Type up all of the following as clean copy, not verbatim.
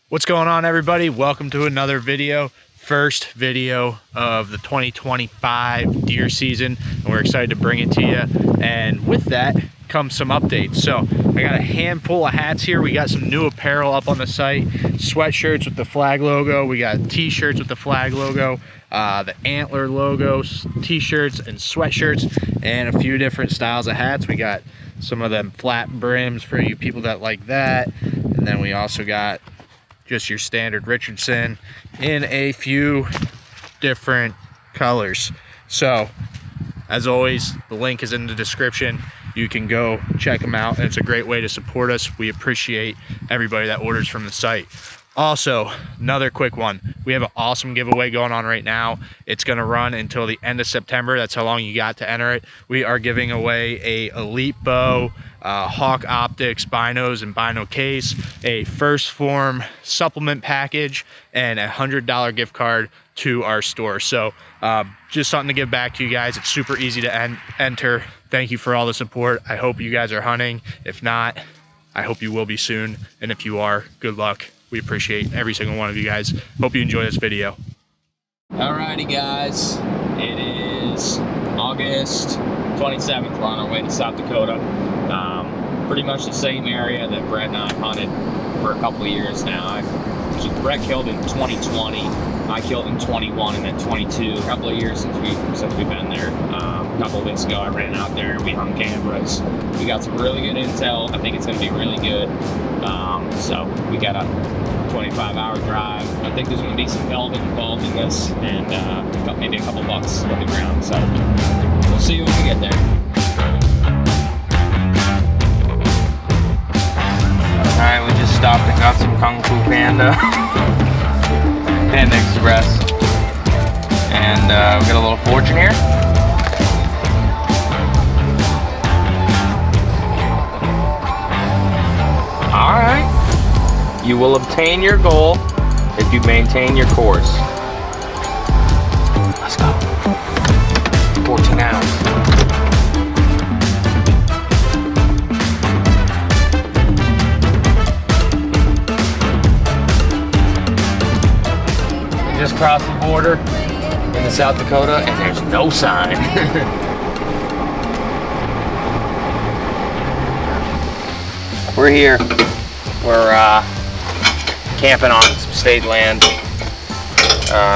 What's going on, everybody? Welcome to another video. First video of the 2025 deer season, and we're excited to bring it to you. And with that comes some updates. So I got a handful of hats here. We got some new apparel up on the site, sweatshirts with the flag logo. We got t-shirts with the flag logo, the antler logos, t-shirts and sweatshirts, and a few different styles of hats. We got some of them flat brims for you people that like that, and then we also got just your standard Richardson in a few different colors. So as always, the link is in the description. You can go check them out, and it's a great way to support us. We appreciate everybody that orders from the site. Also, another quick one, we have an awesome giveaway going on right now. It's going to run until the end of September. That's how long you got to enter it. We are giving away a elite bow, Hawk Optics binos and bino case, a First Form supplement package, and a $100 gift card to our store. So just something to give back to you guys. It's super easy to enter. Thank you for all the support. I hope you guys are hunting. If not, I hope you will be soon. And if you are, good luck. We appreciate every single one of you guys. Hope you enjoy this video. Alrighty guys, it is August 27th. We're on our way to South Dakota. Pretty much the same area that Brett and I hunted for a couple of years now. Brett killed in 2020, I killed in 21, and then 22. A couple of years since we've been there. A couple of weeks ago, I ran out there and we hung cameras. We got some really good intel. I think it's going to be really good. So we got a 25-hour drive. I think there's going to be some velvet involved in this, and maybe a couple bucks on the ground. So we'll see you when we get there. Alright, we just stopped and got some Kung Fu Panda, Panda Express, and we got a little fortune here. Alright, you will obtain your goal if you maintain your course. Let's go. 14 ounce. Just crossed the border into South Dakota, and there's no sign. We're here. We're camping on some state land,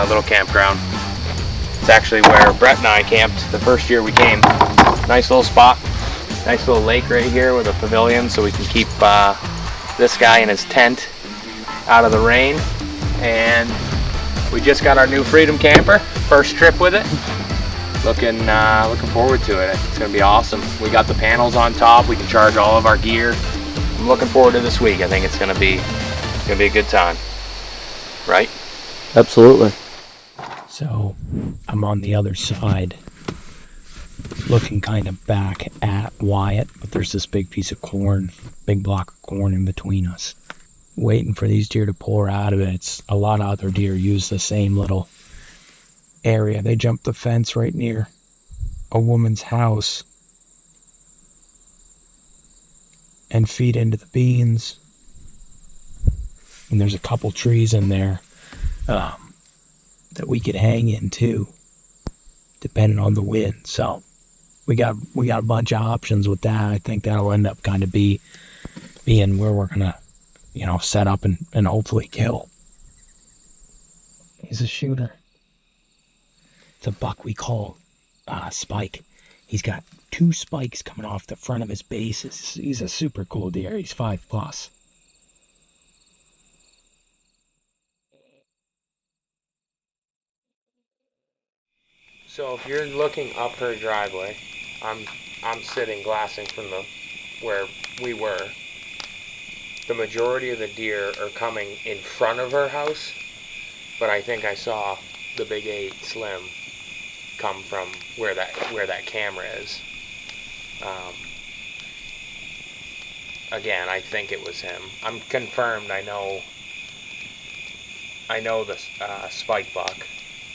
little campground. It's actually where Brett and I camped the first year we came. Nice little spot, nice little lake right here with a pavilion, so we can keep this guy in his tent out of the rain. And we just got our new Freedom Camper, first trip with it. Looking forward to it. It's gonna be awesome. We got the panels on top. We can charge all of our gear. I'm looking forward to this week. I think it's gonna be a good time, right? Absolutely. So I'm on the other side, looking kind of back at Wyatt, but there's this big piece of corn, big block of corn in between us, waiting for these deer to pour out of it. It's a lot of other deer use the same little area. They jumped the fence right near a woman's house and feed into the beans. And there's a couple trees in there that we could hang in too, depending on the wind. So we got a bunch of options with that. I think that'll end up kind of being where we're gonna, set up and hopefully kill. He's a shooter. It's a buck we call Spike. He's got 2 spikes coming off the front of his base. He's a super cool deer. He's 5+. So if you're looking up her driveway, I'm sitting glassing from where we were. The majority of the deer are coming in front of her house, but I think I saw the Big 8 Slim come from where that camera is. Again, I think it was him. I'm confirmed. I know the spike buck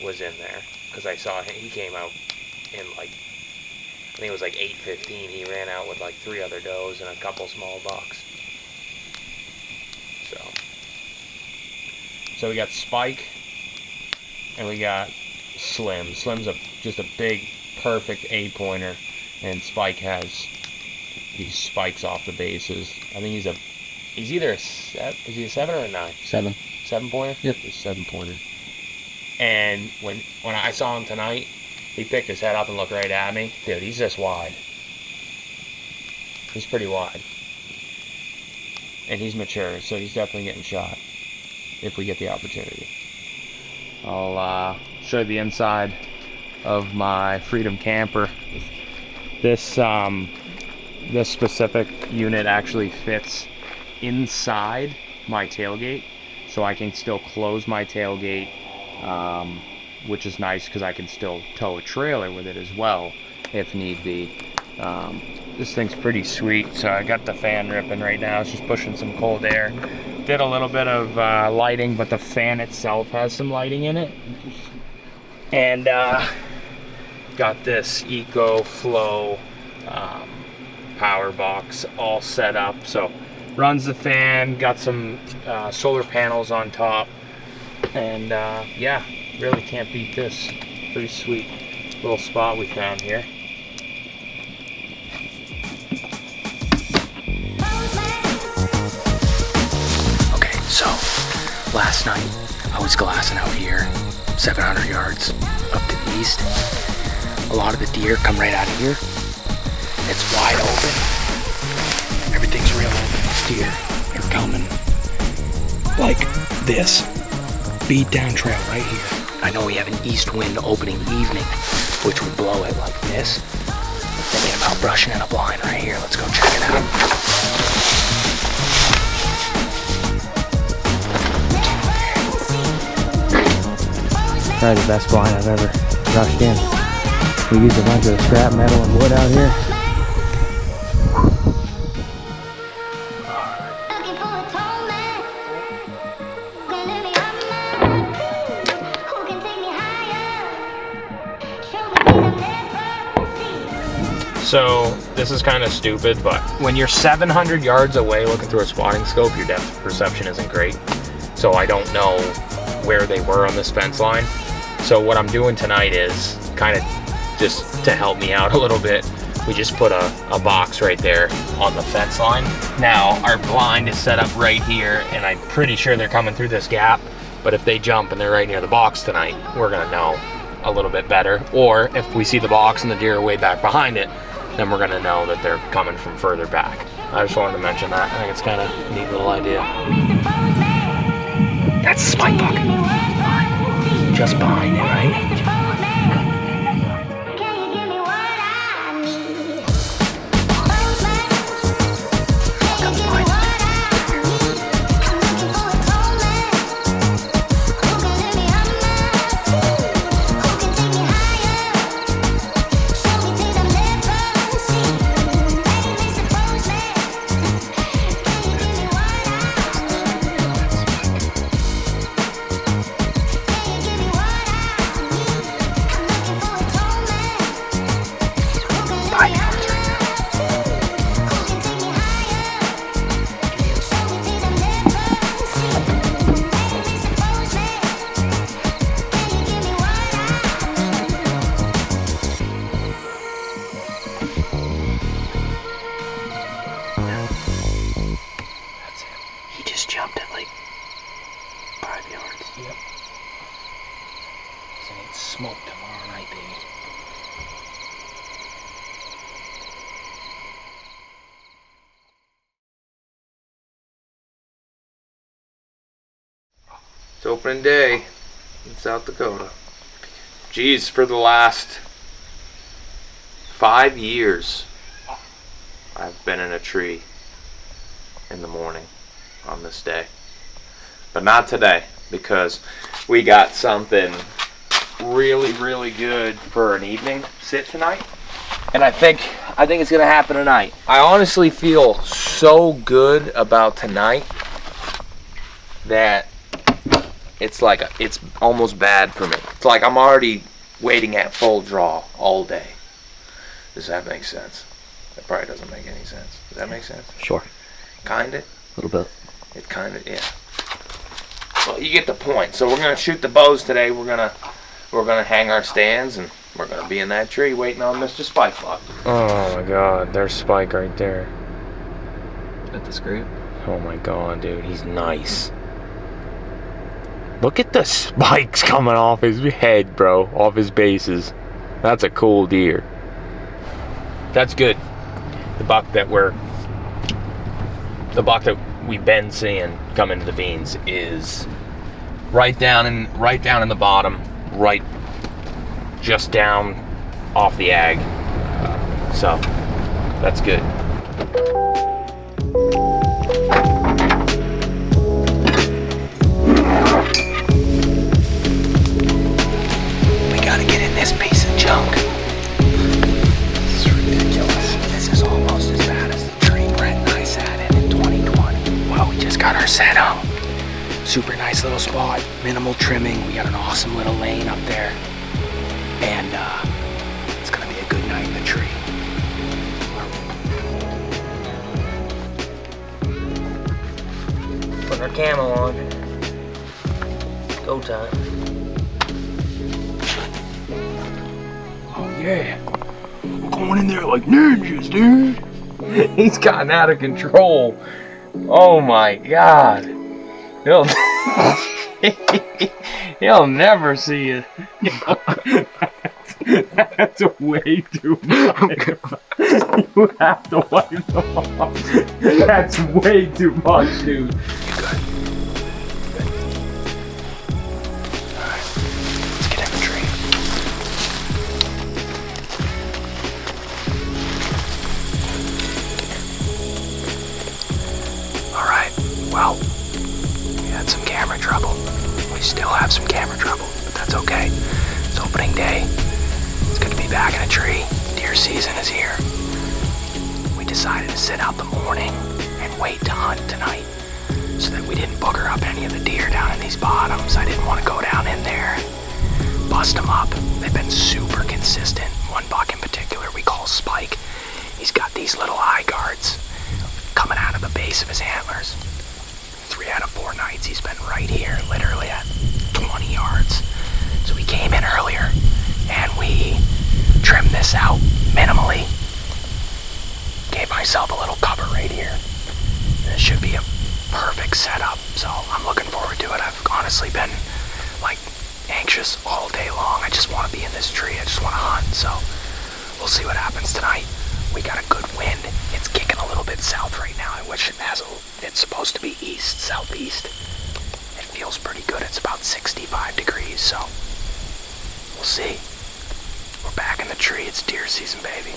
was in there because I saw him. He came out in like, I think it was like 8:15. He ran out with like 3 other does and a couple small bucks. So So we got Spike and we got Slim. Slim's just a big, perfect 8-pointer, and Spike has these spikes off the bases. I think he's either is he a 7 or a 9? 7. 7-pointer? Yep. He's a 7-pointer. And when I saw him tonight, he picked his head up and looked right at me. Dude, he's this wide. He's pretty wide. And he's mature, so he's definitely getting shot if we get the opportunity. I'll show you the inside of my Freedom camper. This specific unit actually fits inside my tailgate, so I can still close my tailgate, which is nice because I can still tow a trailer with it as well if need be. This thing's pretty sweet, so I got the fan ripping right now. It's just pushing some cold air. Did a little bit of lighting, but the fan itself has some lighting in it. And got this EcoFlow power box all set up. So runs the fan, got some solar panels on top, and yeah, really can't beat this. Pretty sweet little spot we found here. Okay, so last night I was glassing out here, 700 yards up to the east. A lot of the deer come right out of here. It's wide open. Everything's real open. Deer are coming like this. Beat down trail right here. I know we have an east wind opening evening, which would blow it like this. Thinking about brushing in a blind right here. Let's go check it out. Probably the best blind I've ever rushed in. We used a bunch of scrap metal and wood out here. So this is kind of stupid, but when you're 700 yards away looking through a spotting scope, your depth perception isn't great. So I don't know where they were on this fence line. So what I'm doing tonight is kind of just to help me out a little bit. We just put a box right there on the fence line. Now our blind is set up right here, and I'm pretty sure they're coming through this gap. But if they jump and they're right near the box tonight, we're gonna know a little bit better. Or if we see the box and the deer are way back behind it, then we're gonna know that they're coming from further back. I just wanted to mention that. I think it's kind of a neat little idea. That's the spike buck. Just behind it, right? Jumped at like 5 yards. Yep. So it's smoke tomorrow night, baby. It's opening day in South Dakota. Geez, for the last 5 years, I've been in a tree in the morning on this day, but not today, because we got something really good for an evening sit tonight, and I think it's gonna happen tonight. I honestly feel so good about tonight that it's almost bad for me. It's like I'm already waiting at full draw all day. Does that make sense? That probably doesn't make any sense. Does that make sense? Sure. Kinda. A little bit. It kind of, yeah. But you get the point. So we're gonna shoot the bows today. We're gonna hang our stands, and we're gonna be in that tree waiting on Mr. Spike Buck. Oh my God, there's Spike right there. At the scrape. Oh my God, dude, he's nice. Look at the spikes coming off his head, bro, off his bases. That's a cool deer. That's good. The buck that we've been seeing come into the beans is right down in the bottom, right just down off the ag. So that's good. We gotta get in this piece of junk. This is ridiculous. This is almost as bad as the tree Brett and I sat in 2020. Well, we just got our set out. Super nice little spot, minimal trimming. We got an awesome little lane up there. And it's gonna be a good night in the tree. Putting our camo on. Go time. Oh yeah. We're going in there like ninjas, dude. He's gotten out of control. Oh my God. He'll never see it. That's way too much. You have to wipe them off. That's way too much, dude. You good? Good. Alright. Let's get in the tree. Alright. Well, we had some camera trouble. We still have some camera trouble, but that's okay. It's opening day. It's good to be back in a tree. Deer season is here. We decided to sit out the morning and wait to hunt tonight so that we didn't booger up any of the deer down in these bottoms. I didn't want to go down in there and bust them up. They've been super consistent. One buck in particular we call Spike. He's got these little eye guards coming out of the base of his antlers. 3 out of 4 nights he's been right here, literally at 20 yards. So we came in earlier and we trimmed this out minimally. Gave myself a little cover right here. This should be a perfect setup, so I'm looking forward to it. I've honestly been like anxious all day long. I just want to be in this tree. I just want to hunt, so we'll see what happens tonight. We got a good wind. It's kicking a little bit south right now, which it's supposed to be east, southeast. It feels pretty good. It's about 65 degrees, so we'll see. We're back in the tree. It's deer season, baby.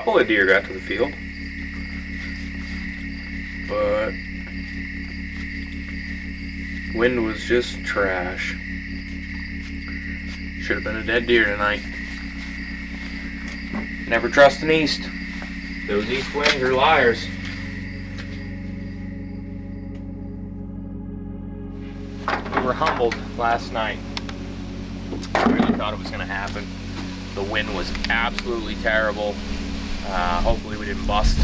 couple of deer got to the field, but wind was just trash. Should have been a dead deer tonight. Never trust an east. Those east winds are liars. We were humbled last night. I really thought it was going to happen. The wind was absolutely terrible. Hopefully we didn't bust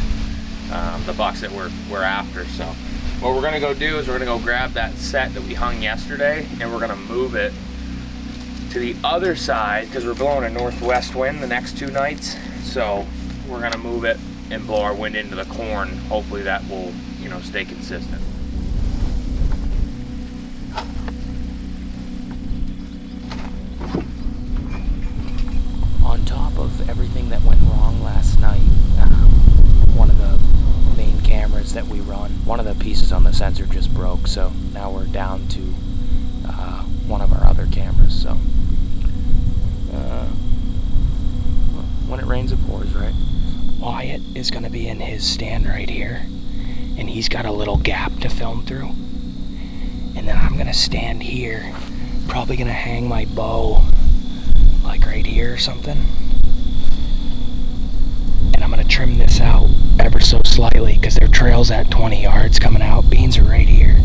the bucks that we're after. So what we're going to go do is we're going to go grab that set that we hung yesterday, and we're going to move it to the other side because we're blowing a northwest wind the next 2 nights. So we're going to move it and blow our wind into the corn. Hopefully that will, you know, stay consistent. On top of everything that went wrong last night, one of the main cameras that we run, one of the pieces on the sensor just broke, so now we're down to one of our other cameras. So when it rains it pours, right? Wyatt is going to be in his stand right here, and he's got a little gap to film through, and then I'm going to stand here, probably going to hang my bow like right here or something, and I'm going to trim this out ever so slightly because their trail's at 20 yards coming out. Beans are right here,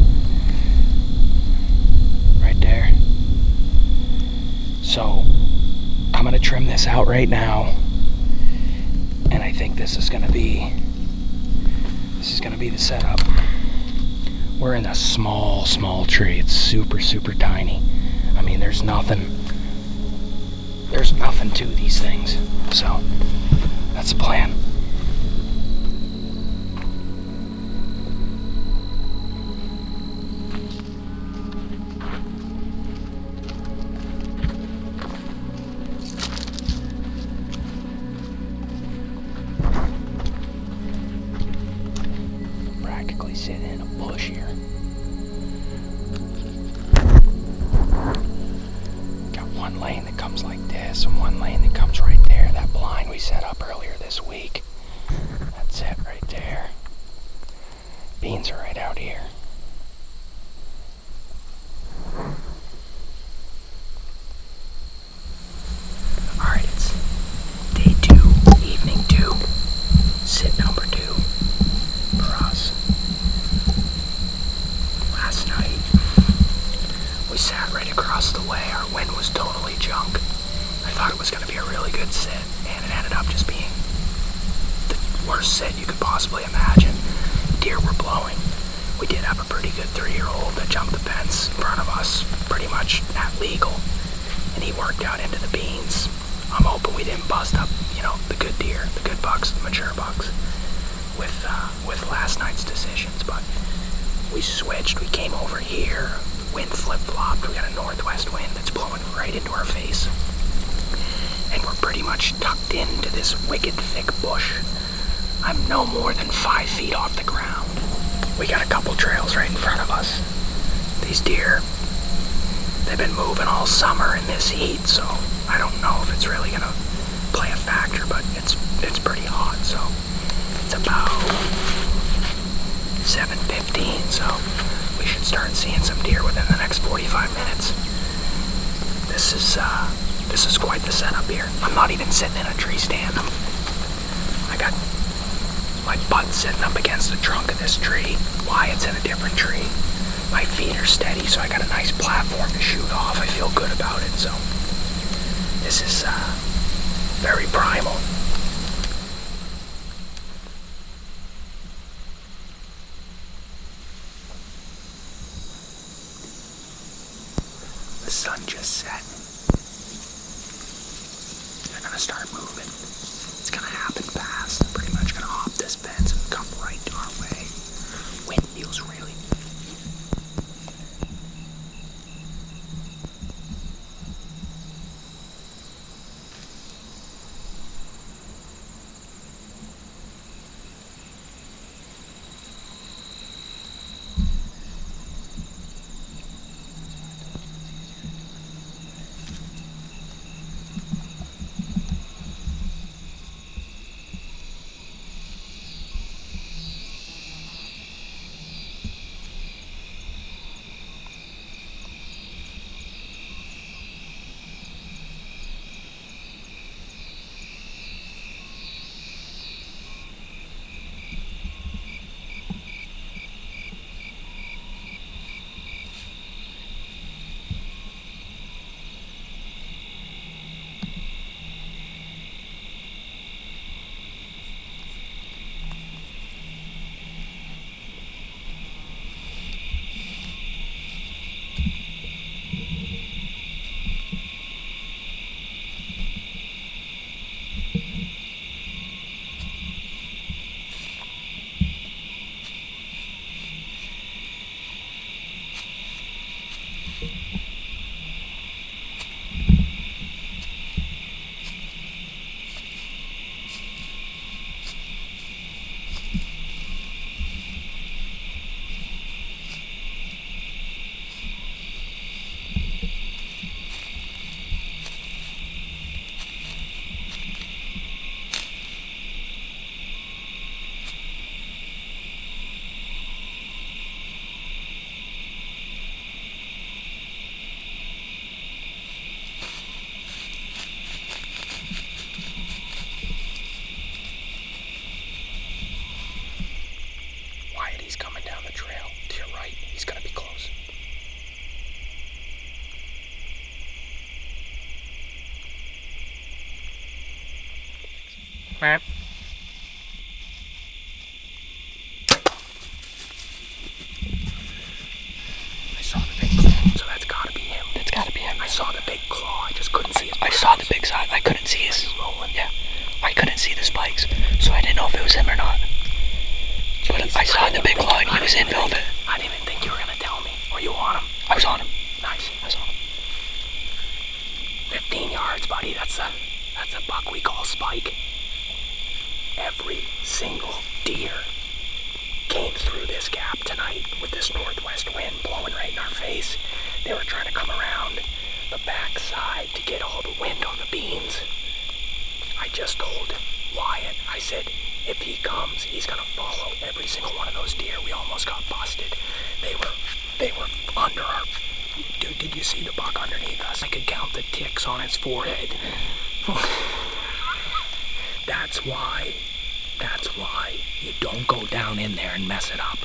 right there. So I'm going to trim this out right now, and I think this is going to be the setup. We're in a small tree. It's super tiny. I mean, there's nothing to these things. So that's the plan. Practically sitting in a bush here. Got one lane that comes like this and one lane that comes right there. That blind we set up earlier this week. That's it right there. Beans are right out here. Alright, it's day 2, evening 2, sit number 2 for us. Last night, we sat right across the way. Our wind was totally junk. I thought it was going to be a really good sit, and it ended up just being the worst sit you could possibly imagine. Deer were blowing. We did have a pretty good 3-year-old that jumped the fence in front of us, pretty much at legal, and he worked out into the beans. I'm hoping we didn't bust up, you know, the good deer, the good bucks, the mature bucks, with last night's decisions. But we switched. We came over here. Wind flip-flopped. We got a northwest wind that's blowing right into our face, and we're pretty much tucked into this wicked thick bush. I'm no more than 5 feet off the ground. We got a couple trails right in front of us. These deer, they've been moving all summer in this heat, so I don't know if it's really gonna play a factor, but it's pretty hot. So it's about 7:15, so we should start seeing some deer within the next 45 minutes. This is quite the setup here. I'm not even sitting in a tree stand. I got my butt sitting up against the trunk of this tree. Wyatt's in a different tree. My feet are steady, so I got a nice platform to shoot off. I feel good about it, so this is very primal. The sun just set. They're gonna start moving. It's gonna happen fast. They're pretty much gonna hop this fence and come right our way. Wind feels really saw the big side. I couldn't see his rolling. Yeah, I couldn't see the spikes, so I didn't know if it was him or not. But I saw the big line. He was in velvet. I didn't even think you were gonna tell me. Were you on him? I was on him. Nice. I was on him. 15 yards, buddy. That's a buck we call Spike. Every single deer came through this gap tonight with this northwest wind blowing right in our face. They were trying to come around the back side to get all the wind on the beans. I just told Wyatt, I said, if he comes, he's gonna follow every single one of those deer. We almost got busted. They were under our... Dude, did you see the buck underneath us? I could count the ticks on his forehead. That's why you don't go down in there and mess it up.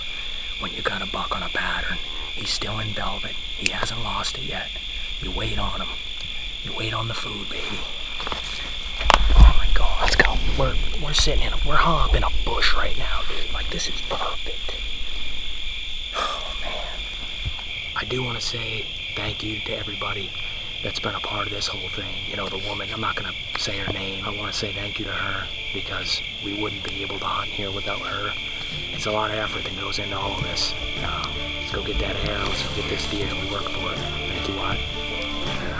When you got a buck on a pattern, he's still in velvet. He hasn't lost it yet. You wait on him. You wait on the food, baby. Oh my God. Let's go. We're sitting we're hung up in a bush right now, dude. Like, this is perfect. Oh man. I do want to say thank you to everybody that's been a part of this whole thing. You know, the woman, I'm not gonna say her name. I want to say thank you to her because we wouldn't be able to hunt here without her. It's a lot of effort that goes into all of this. Let's go get that arrow. Let's go get this deer. We work for it. Thank you, Watt. And I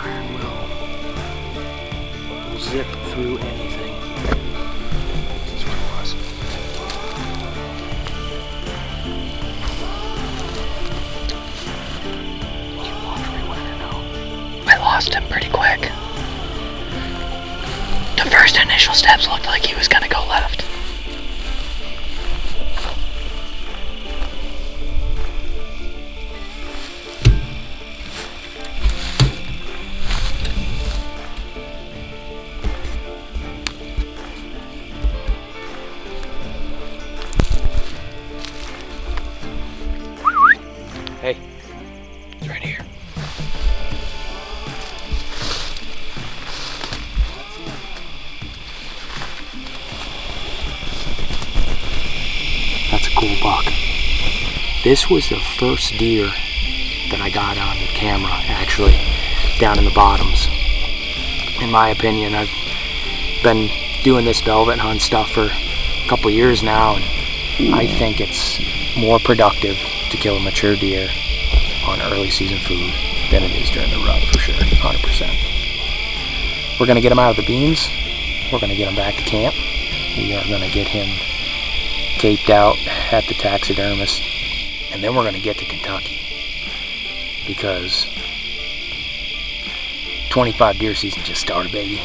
will zip through anything. This is what it was. Did you watch where he went or no? I lost him pretty quick. The first initial steps looked like he was gonna go left. Hey, it's right here. That's a cool buck. This was the first deer that I got on camera, actually, down in the bottoms. In my opinion, I've been doing this velvet hunt stuff for a couple years now, and I think it's more productive to kill a mature deer on early season food than it is during the rut, for sure, 100%. We're gonna get him out of the beans. We're gonna get him back to camp. We are gonna get him caped out at the taxidermist, and then we're gonna get to Kentucky because 25 deer season just started, baby.